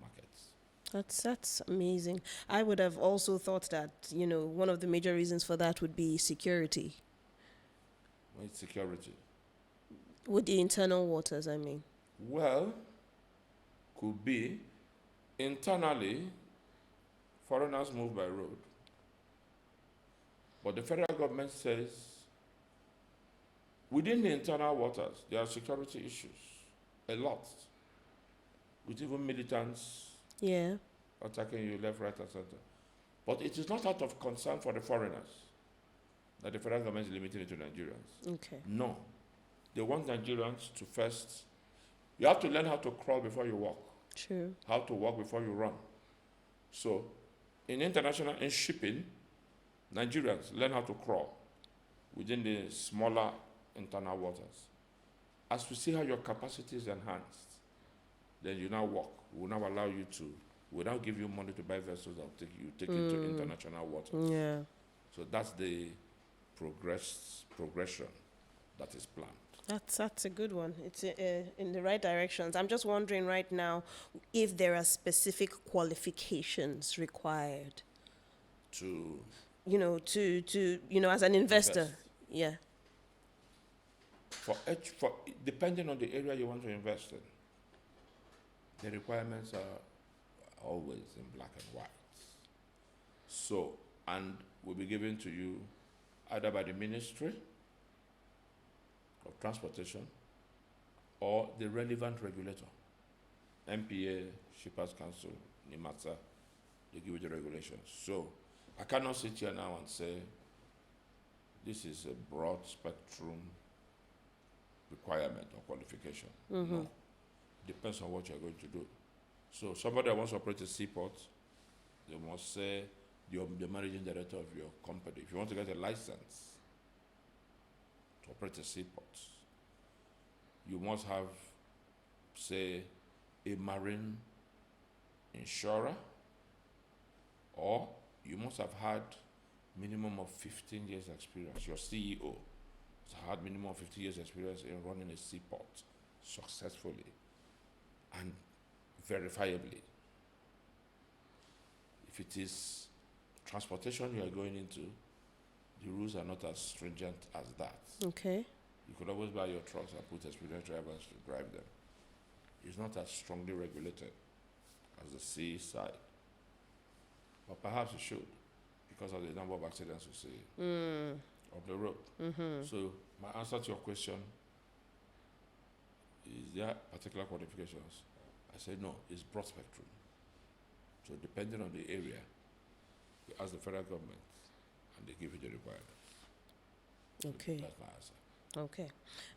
markets. That's amazing. I would have also thought that, one of the major reasons for that would be security. When it's security, With the internal waters, I mean. well, could be internally, foreigners move by road. But the federal government says within the internal waters, there are security issues, a lot, with even militants Yeah. attacking you left, right, and center. But it is not out of concern for the foreigners that the federal government is limiting it to Nigerians. Okay. No. They want Nigerians to first, you have to learn how to crawl before you walk, True. how to walk before you run. So, in shipping, Nigerians learn how to crawl within the smaller internal waters. As we see how your capacity is enhanced, then you now walk. We'll now allow you to, we'll now give you money to buy vessels that will take you to international waters. Yeah. So that's the progression that is planned. That's a good one. It's in the right directions. I'm just wondering right now if there are specific qualifications required. To As an investor. invest. Yeah. For depending on the area you want to invest in, the requirements are always in black and white. So, and will be given to you either by the Ministry of Transportation or the relevant regulator, MPA, Shippers Council, NIMATA, they give you the regulations. So, I cannot sit here now and say this is a broad spectrum requirement or qualification. No. Depends on what you're going to do. So somebody that wants to operate a seaport, they must say you're the managing director of your company. If you want to get a license to operate a seaport, you must have, say, a marine insurer, or you must have had minimum of 15 years experience. Your CEO has had minimum of 15 years experience in running a seaport successfully and verifiably. If it is transportation you are going into, the rules are not as stringent as that. Okay. You could always buy your trucks and put experienced drivers to drive them. It's not as strongly regulated as the sea side. But perhaps it should, because of the number of accidents we see on the road. So my answer to your question, is there particular qualifications? I said no, it's broad spectrum. So depending on the area, you ask the federal government and they give you the requirements. Okay. That's my answer. Okay.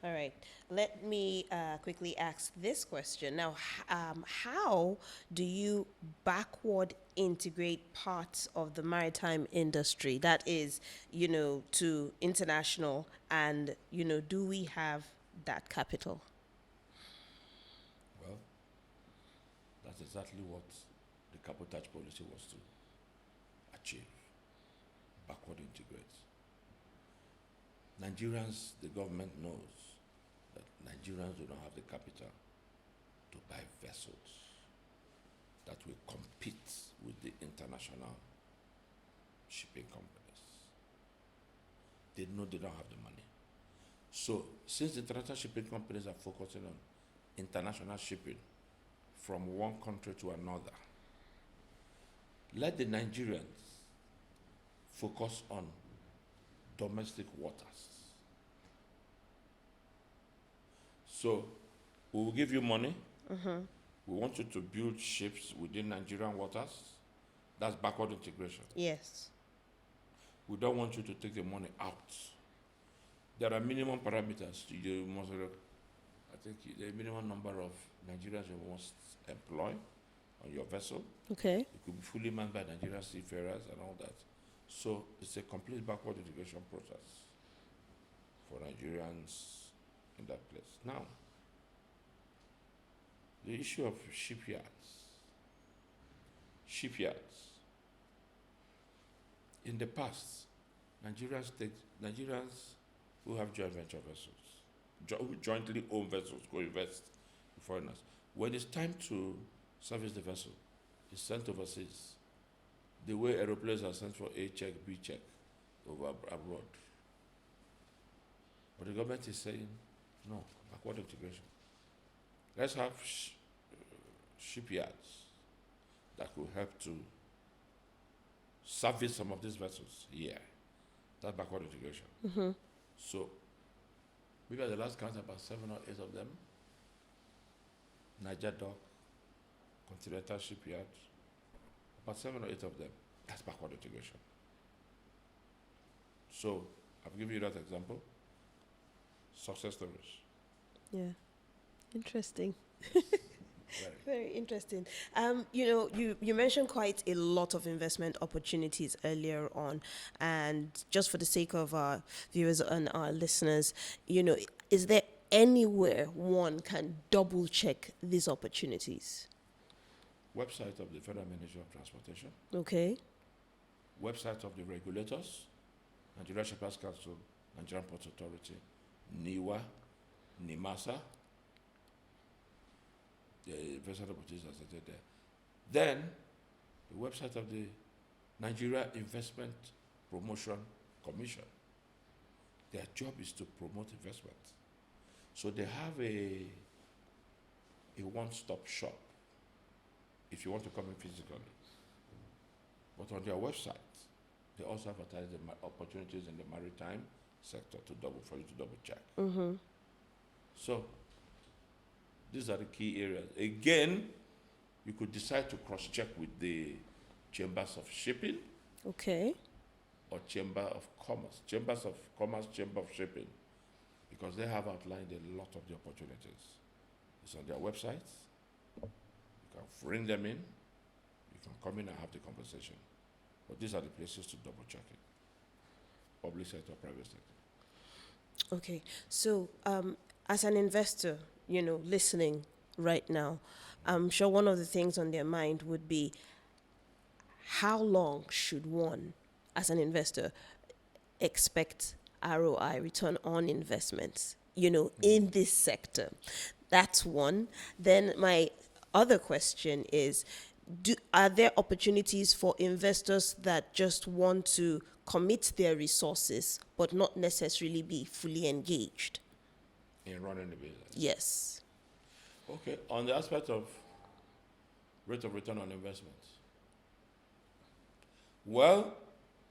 All right. Let me quickly ask this question. Now, how do you backward integrate parts of the maritime industry? That is, to international, and, do we have that capital? Well, that is exactly what the cabotage policy was to achieve. Backward integrate. Nigerians, the government knows that Nigerians do not have the capital to buy vessels that will compete with the international shipping companies. They know they don't have the money. So, since the international shipping companies are focusing on international shipping from one country to another, let the Nigerians focus on domestic waters. So, we will give you money. We want you to build ships within Nigerian waters. That's backward integration. Yes. We don't want you to take the money out. There are minimum parameters. You must, I think the minimum number of Nigerians you must employ on your vessel. Okay. It could be fully manned by Nigerian seafarers and all that. So it's a complete backward integration process for Nigerians in that place. Now, the issue of shipyards. Shipyards. In the past, Nigerians who have joint venture vessels, who jointly own vessels, go invest in foreigners. When it's time to service the vessel, it's sent overseas. The way aeroplanes are sent for A check, B check over abroad. But the government is saying, no, backward integration. Let's have shipyards that will help to service some of these vessels here. That's backward integration. So, maybe at the last count, about 7 or 8 of them. Niger Dock, Continental Shipyard, about 7 or 8 of them. That's backward integration. So, I've given you that example. Success stories. Yeah. Interesting. Very. Very interesting. You mentioned quite a lot of investment opportunities earlier on, and just for the sake of our viewers and our listeners, is there anywhere one can double check these opportunities? Website of the Federal Ministry of Transportation. Okay. Website of the regulators, Nigeria Shippers Council, Nigerian Ports Authority, NIWA, NIMASA. The investment opportunities are stated there. Then, the website of the Nigeria Investment Promotion Commission. Their job is to promote investment. So they have a one-stop shop if you want to come in physically. But on their website, they also advertise the opportunities in the maritime sector for you to double check. So, these are the key areas. Again, you could decide to cross-check with the chambers of shipping. Okay. Or chamber of commerce. Chambers of commerce, chamber of shipping. Because they have outlined a lot of the opportunities. It's on their websites. You can bring them in. You can come in and have the conversation. But these are the places to double check it. Public sector, private sector. Okay. So, as an investor, listening right now, I'm sure one of the things on their mind would be, how long should one, as an investor, expect ROI, return on investments, in this sector? That's one. Then my other question is, are there opportunities for investors that just want to commit their resources but not necessarily be fully engaged in running the business? Yes. Okay, on the aspect of rate of return on investment. Well,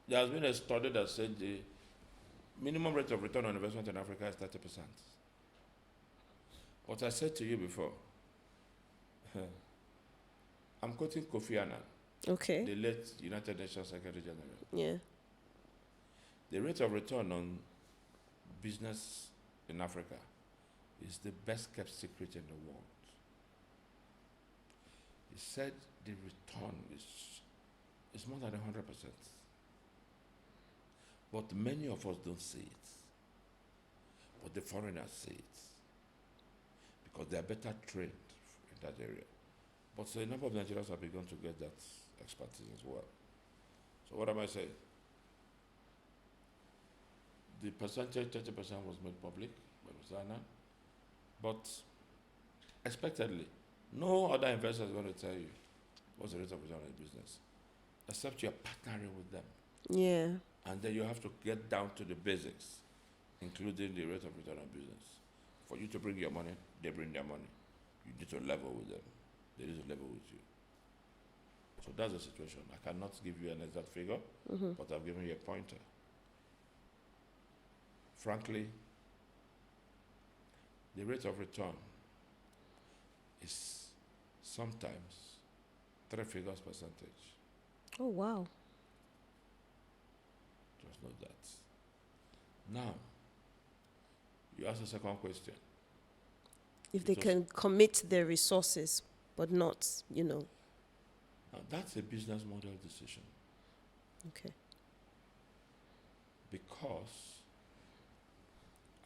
there has been a study that said the minimum rate of return on investment in Africa is 30%. What I said to you before, I'm quoting Kofi Annan, Okay. the late United Nations Secretary General. Yeah. The rate of return on business in Africa is the best kept secret in the world. He said the return is more than 100%. But many of us don't see it. But the foreigners see it. Because they are better trained in that area. But a number of Nigerians have begun to get that expertise as well. So what am I saying? The percentage, 30% was made public by Rosanna, but expectedly, no other investor is going to tell you what's the rate of return on the business, except you're partnering with them. Yeah. And then you have to get down to the basics, including the rate of return on business. For you to bring your money, they bring their money. You need to level with them. They need to level with you. So that's the situation. I cannot give you an exact figure, but I've given you a pointer. Frankly, the rate of return is sometimes 3 figures percentage. Oh, wow. Just know that. Now, you ask the second question. If they can commit their resources, but not, Now, that's a business model decision. Okay. Because,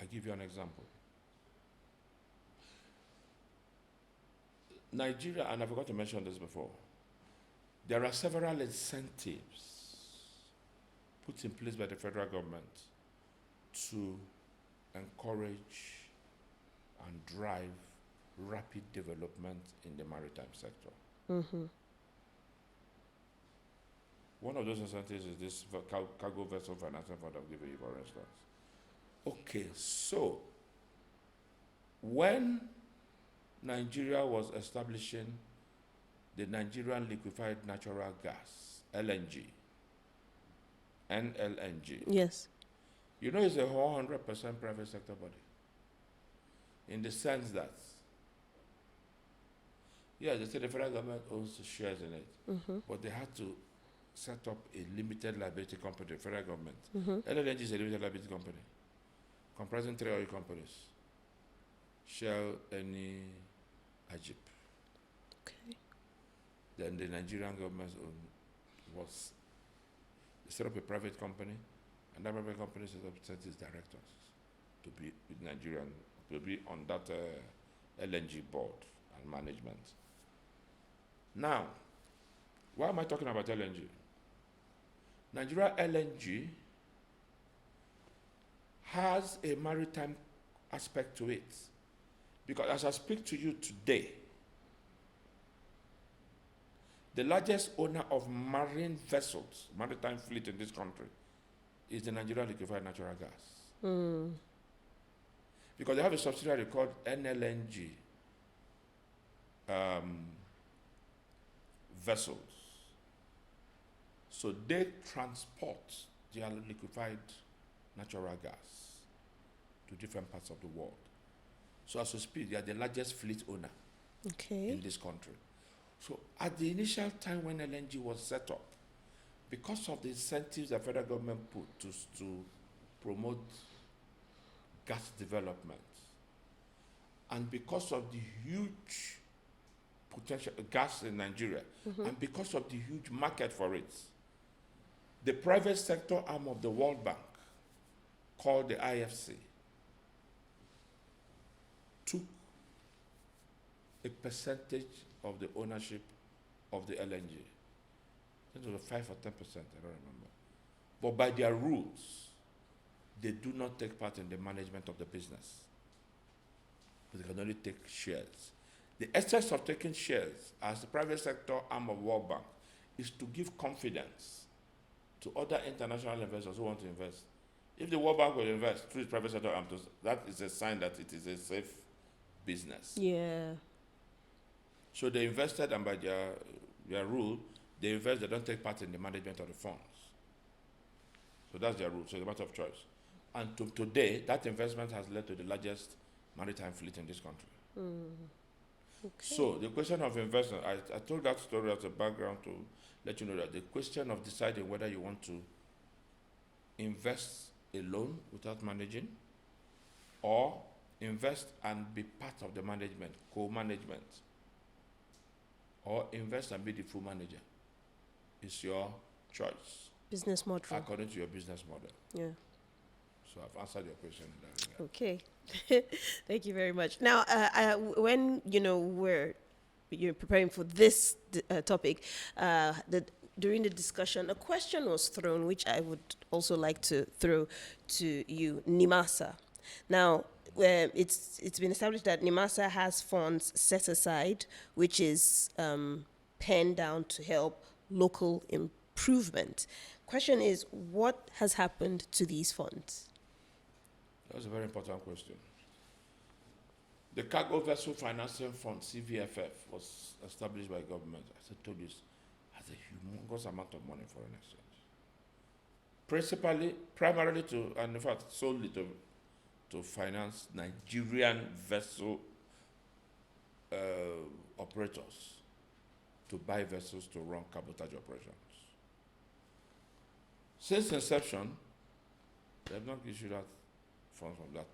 I give you an example. Nigeria, and I forgot to mention this before, there are several incentives put in place by the federal government to encourage and drive rapid development in the maritime sector. One of those incentives is this cargo vessel financing fund I've given you, for instance. Okay, so when Nigeria was establishing the Nigerian liquefied natural gas, LNG, NLNG. Yes. It's a 100% private sector body. In the sense that, they say the federal government owns the shares in it, but they had to set up a limited liability company, the federal government. LNG is a limited liability company, comprising 3 oil companies: Shell, Eni, Ajip. Okay. Then the Nigerian government set up a private company, and that private company sent its directors to be with Nigerian, to be on that LNG board and management. Now, why am I talking about LNG? Nigeria LNG has a maritime aspect to it, because as I speak to you today, the largest owner of marine vessels, maritime fleet in this country, is the Nigerian liquefied natural gas. Because they have a subsidiary called NLNG vessels. So they transport their liquefied natural gas to different parts of the world. So as we speak, they are the largest fleet owner in this country. So at the initial time when LNG was set up, because of the incentives the federal government put to promote gas development, and because of the huge potential gas in Nigeria, and because of the huge market for it, the private sector arm of the World Bank, called the IFC, took a percentage of the ownership of the LNG. I think it was 5 or 10%, I don't remember. But by their rules, they do not take part in the management of the business. But they can only take shares. The essence of taking shares as the private sector arm of World Bank is to give confidence to other international investors who want to invest. If the World Bank will invest through its private sector arm, that is a sign that it is a safe business. Yeah. So they invested, and by their rule, they invest, they don't take part in the management of the funds. So that's their rule, so it's a matter of choice. And today, that investment has led to the largest maritime fleet in this country. Okay. So the question of investment, I told that story as a background to let you know that the question of deciding whether you want to invest alone without managing, or invest and be part of the management, co-management, or invest and be the full manager, is your choice. Business model. According to your business model. Yeah. So I've answered your question in that regard. Okay. Thank you very much. Now, when, we're you're preparing for this topic, during the discussion, a question was thrown, which I would also like to throw to you, NIMASA. Now, it's been established that NIMASA has funds set aside, which is penned down to help local improvement. Question is, what has happened to these funds? That's a very important question. The Cargo Vessel Financing Fund, CVFF, was established by government, as I told you, has a humongous amount of money in foreign exchange. Primarily to, and in fact, solely to finance Nigerian vessel operators to buy vessels to run cabotage operations. Since inception, they have not issued out funds from that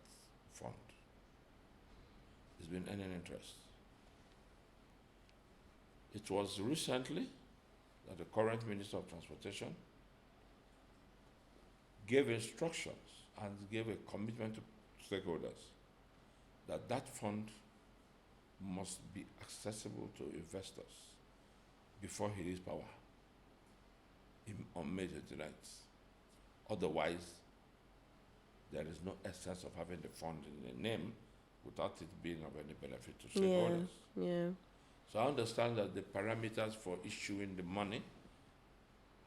fund. It's been earning interest. It was recently that the current Minister of Transportation gave instructions and gave a commitment to stakeholders that that fund must be accessible to investors before he leaves power on May 29th. Otherwise, there is no essence of having the fund in the name without it being of any benefit to stakeholders. Yeah. So I understand that the parameters for issuing the money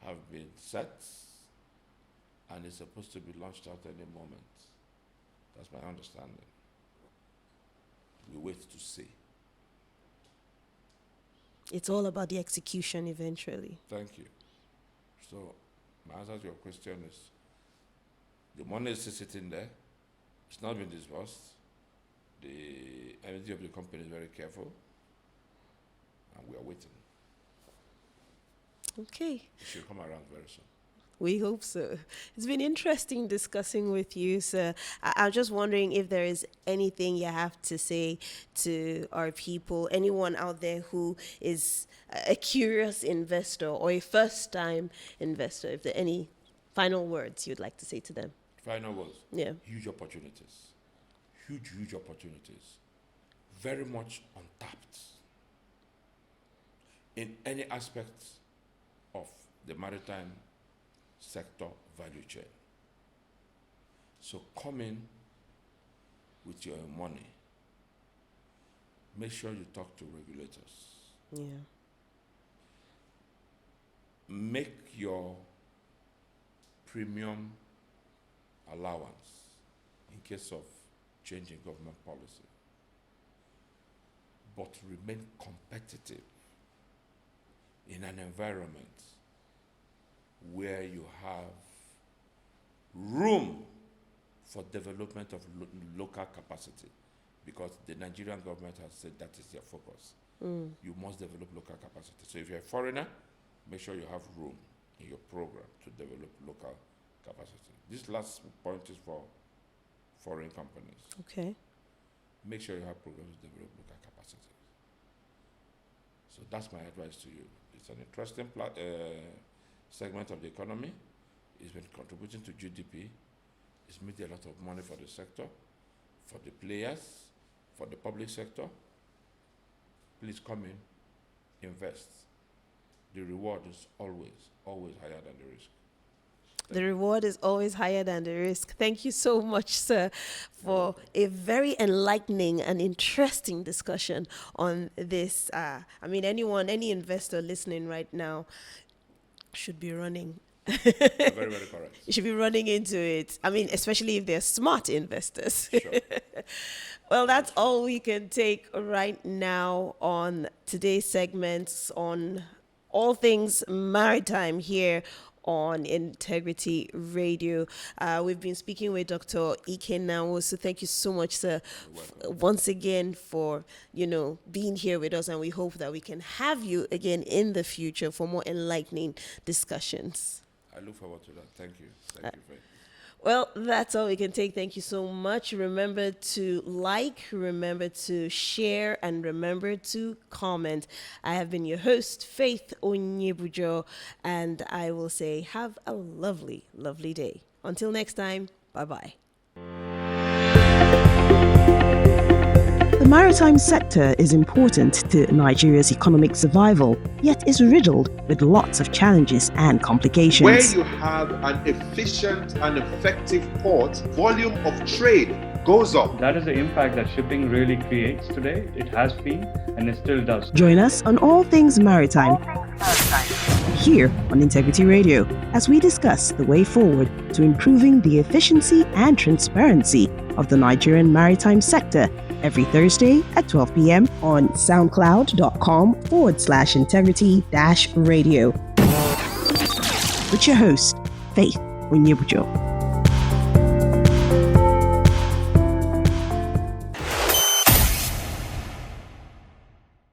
have been set and it's supposed to be launched out any moment. That's my understanding. We wait to see. It's all about the execution eventually. Thank you. So my answer to your question is, the money is still sitting there. It's not been disbursed. The entity of the company is very careful, and we are waiting. Okay. It should come around very soon. We hope so. It's been interesting discussing with you, sir. I'm just wondering if there is anything you have to say to our people, anyone out there who is a curious investor or a first-time investor, if there are any final words you'd like to say to them. Final words. Yeah. Huge opportunities. Huge opportunities. Very much untapped in any aspect of the maritime sector value chain. So come in with your money. Make sure you talk to regulators. Yeah. Make your premium allowance in case of change in government policy, but remain competitive in an environment where you have room for development of local capacity, because the Nigerian government has said that is their focus. You must develop local capacity. So if you're a foreigner, make sure you have room in your program to develop local capacity. This last point is for foreign companies. Okay. Make sure you have programs to develop local capacity. So that's my advice to you. It's an interesting segment of the economy. It's been contributing to GDP. It's made a lot of money for the sector, for the players, for the public sector. Please come in, invest. The reward is always higher than the risk. The reward is always higher than the risk. Thank you so much, sir, for a very enlightening and interesting discussion on this. Any investor listening right now should be running. Very, very correct. You should be running into it. Especially if they're smart investors. Sure. Well, that's all we can take right now on today's segments on all things maritime here on Integrity Radio. We've been speaking with Dr. Ikenna Nwosu. Thank you so much, sir, once again for, being here with us, and we hope that we can have you again in the future for more enlightening discussions. I look forward to that. Thank you. Thank you very much. Well, that's all we can take. Thank you so much. Remember to like, remember to share, and remember to comment. I have been your host, Faith Onyebujo, and I will say have a lovely, lovely day. Until next time, bye-bye. The maritime sector is important to Nigeria's economic survival, yet is riddled with lots of challenges and complications. Where you have an efficient and effective port, volume of trade goes up. That is the impact that shipping really creates today. It has been and it still does. Join us on All Things Maritime here on Integrity Radio as we discuss the way forward to improving the efficiency and transparency of the Nigerian maritime sector every Thursday at 12 p.m. on soundcloud.com/integrity-radio. With your host, Faith Onyebujo.